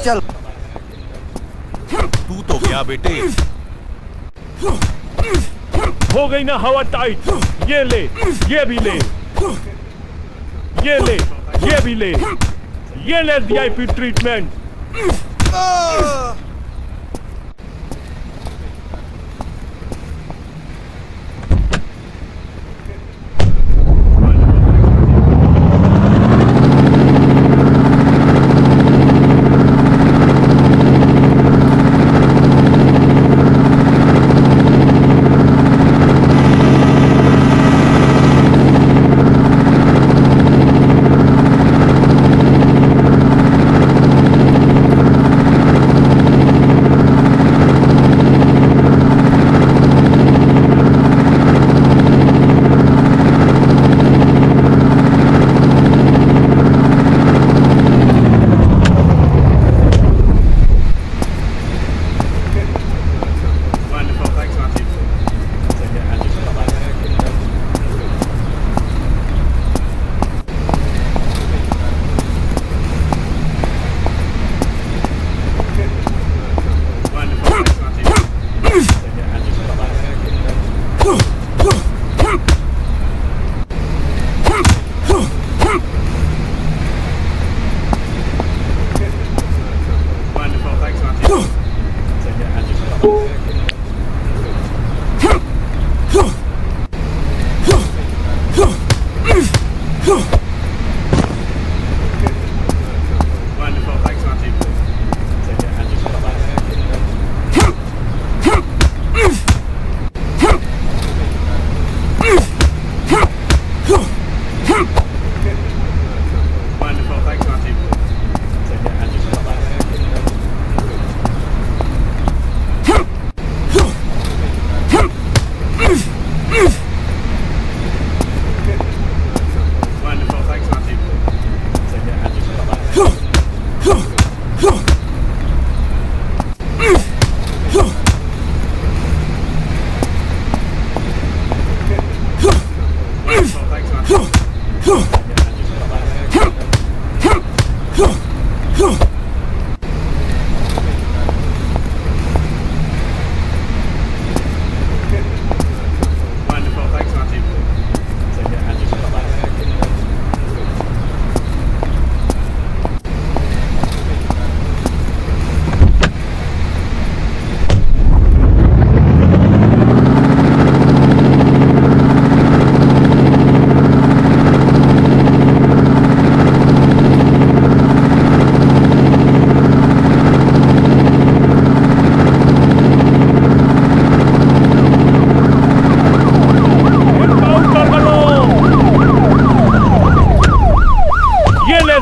चल। तू तो गया बेटे। हो गई ना हवा टाइट। ये ले, ये भी ले, ये ले, ये भी ले, ये ले VIP treatment.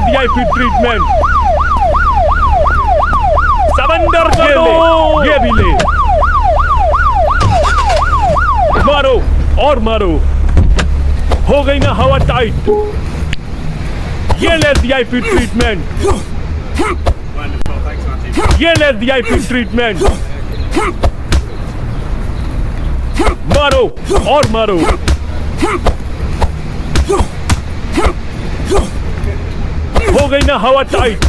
VIP treatment. Surrender कर दो। ये भी ले, मारो और मारो। हो गई ना हवा टाइट। ये ले वीआईपी ट्रीटमेंट, ये ले वीआईपी ट्रीटमेंट। मारो और मारो। हो गई ना हवा टाइट।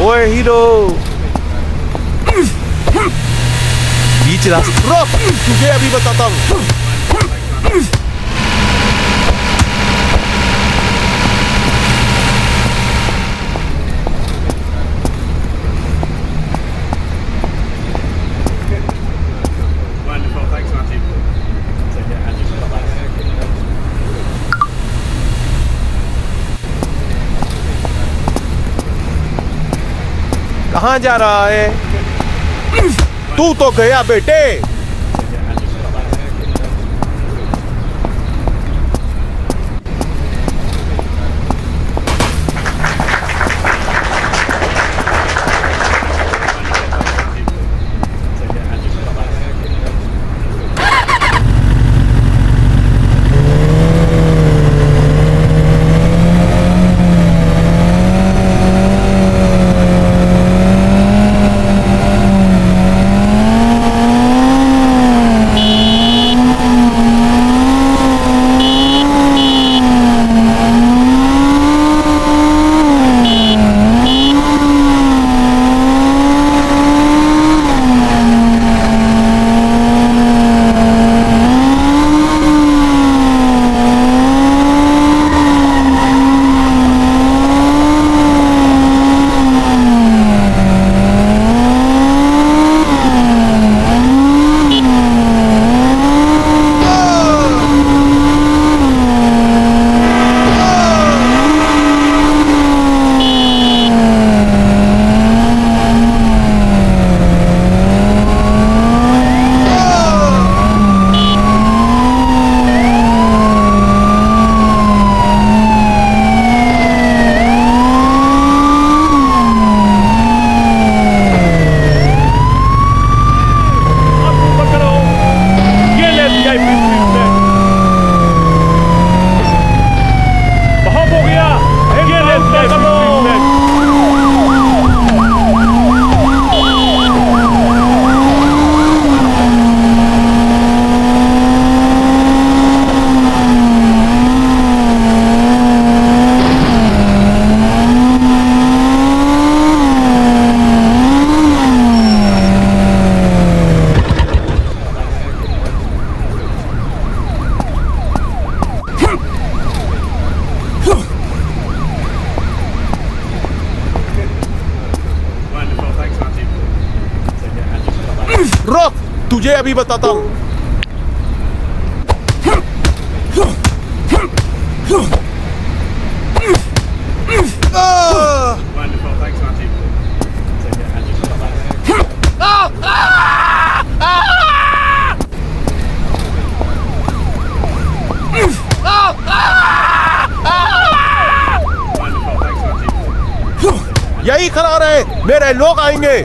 ओए हीरो बीच रास्ते रुक, तुझे अभी बताता हूँ। Wonderful, thanks, Matty. Take it, Andrew. Bye-bye. कहाँ जा रहा है? तू तो गया बेटे। रुक, तुझे अभी बताता हूँ। Wonderful, thanks, Matty. Take it, Andrew. Bye-bye. Wonderful, thanks, Matty. यही खड़ा रहे, मेरे लोग आएंगे।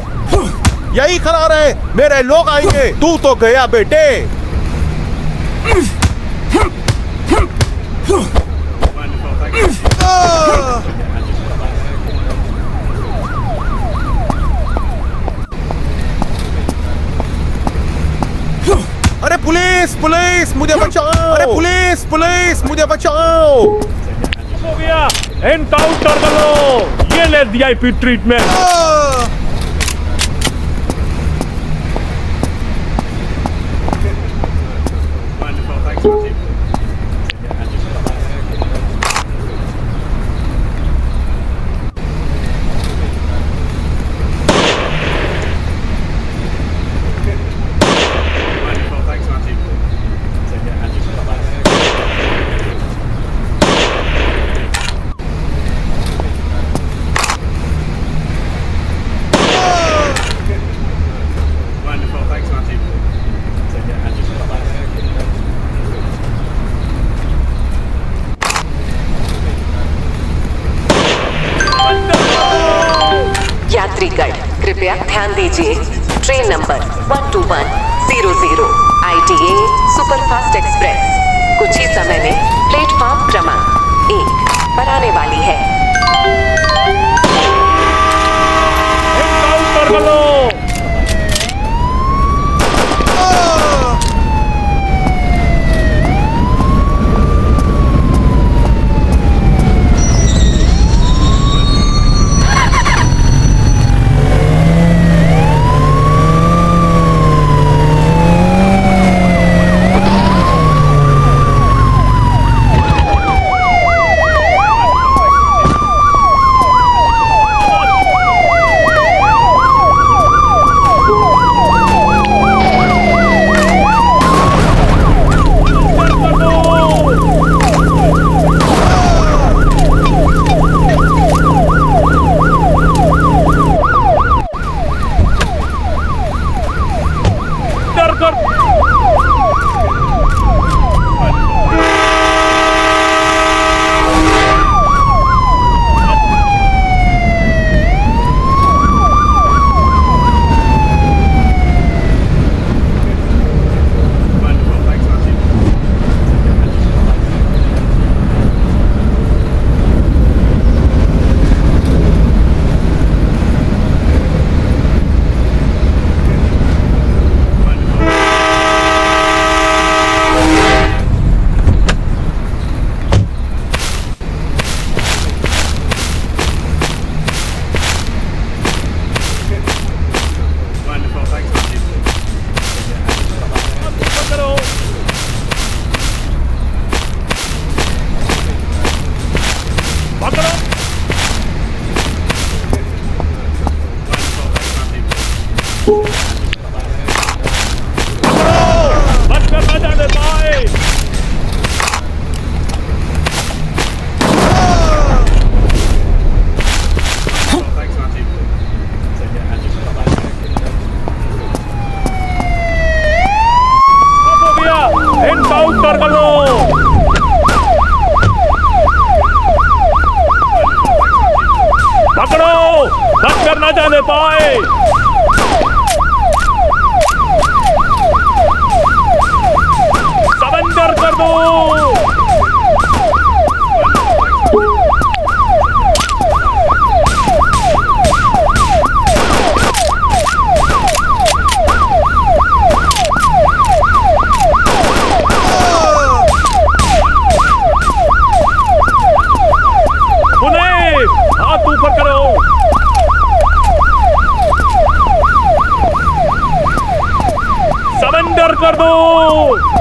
यही खड़ा रहे, मेरे लोग आएंगे। तू तो गया बेटे। Wonderful, thanks, Matty. अरे पुलिस पुलिस मुझे बचाओ! अरे पुलिस पुलिस मुझे बचाओ! हो गया, एनकाउंटर करो। ये ले VIP treatment. Wonderful, thanks, Matty. Take it, Andrew. Bye-bye. Wonderful, thanks, Matty. Take it, Andrew. Bye-bye. Wonderful, thanks, Matty. Take it, Andrew. Bye-bye. यात्रीगण कृपया ध्यान दीजिए। Train number 12100 ITA superfast express कुछ ही समय में प्लेटफॉर्म क्रमांक 1 पर आने वाली है। एनकाउंटर करो। पकड़ो। बच कर न जाने पाए। अब हो गया, एनकाउंटर कर लो। पकड़ो, बच कर न जाने पाए। सरेंडर कर दो। पुलिस, हाथ ऊपर करो। सरेंडर कर दो।